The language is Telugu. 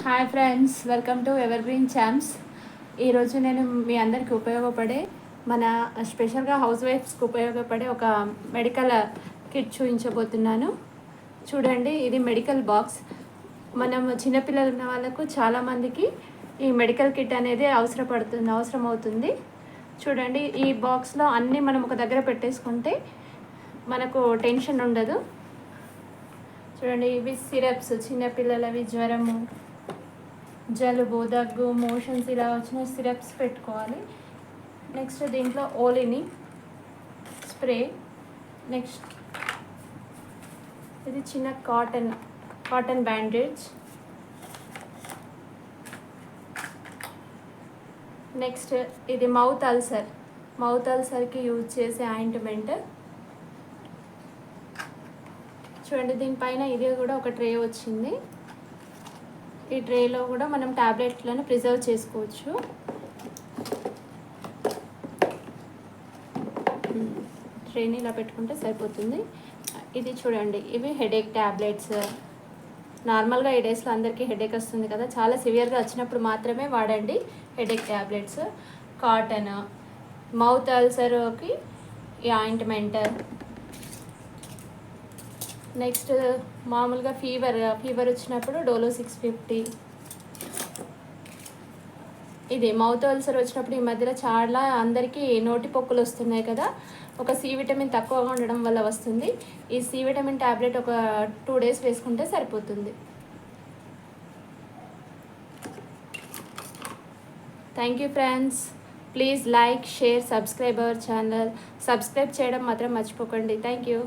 Hi friends, welcome to ever green champs. ఈరోజు నేను మీ అందరికీ ఉపయోగపడే మన స్పెషల్గా హౌస్ వైఫ్స్కి ఉపయోగపడే ఒక మెడికల్ కిట్ చూపించబోతున్నాను. చూడండి, ఇది మెడికల్ బాక్స్. మనం చిన్నపిల్లలు ఉన్న వాళ్ళకు చాలామందికి ఈ మెడికల్ కిట్ అనేది అవసరం అవుతుంది. చూడండి, ఈ బాక్స్లో అన్నీ మనం ఒక దగ్గర పెట్టేసుకుంటే మనకు టెన్షన్ ఉండదు. చూడండి, ఇవి సిరప్స్, చిన్నపిల్లలవి జ్వరము, జలుబు, దగ్గు, మోషన్స్ ఇలా వచ్చిన సిరప్స్ పెట్టుకోవాలి. నెక్స్ట్ దీంట్లో ఓలిని స్ప్రే. నెక్స్ట్ ఇది చిన్న కాటన్ బ్యాండేజ్. నెక్స్ట్ ఇది మౌత్ అల్సర్కి యూజ్ చేసే ఆయింట్మెంట్. చూడండి, దీనిపైన ఇది కూడా ఒక ట్రే వచ్చింది. ఈ ట్రేలో కూడా మనం టాబ్లెట్లను ప్రిజర్వ్ చేసుకోవచ్చు. ట్రేని ఇలా పెట్టుకుంటే సరిపోతుంది. ఇది చూడండి, ఇవి హెడేక్ ట్యాబ్లెట్స్. నార్మల్గా ఈ డేస్లో అందరికీ హెడేక్ వస్తుంది కదా, చాలా సివియర్గా వచ్చినప్పుడు మాత్రమే వాడండి హెడేక్ ట్యాబ్లెట్స్. కాటన్, మౌత్ అల్సర్కి ఈ ఆయింట్మెంట్. నెక్స్ట్ మామూలుగా ఫీవర్ వచ్చినప్పుడు డోలో 650. ఇది మౌత్ అల్సర్ వచ్చినప్పుడు ఈ మధ్యలో చాలా అందరికీ నోటి పొక్కులు వస్తున్నాయి కదా, ఒక సి విటమిన్ తక్కువగా ఉండడం వల్ల వస్తుంది. ఈ సి విటమిన్ ట్యాబ్లెట్ ఒక 2 days వేసుకుంటే సరిపోతుంది. Thank you friends. Please like, share, subscribe our channel. Subscribe చేయడం మాత్రం మర్చిపోకండి. Thank you.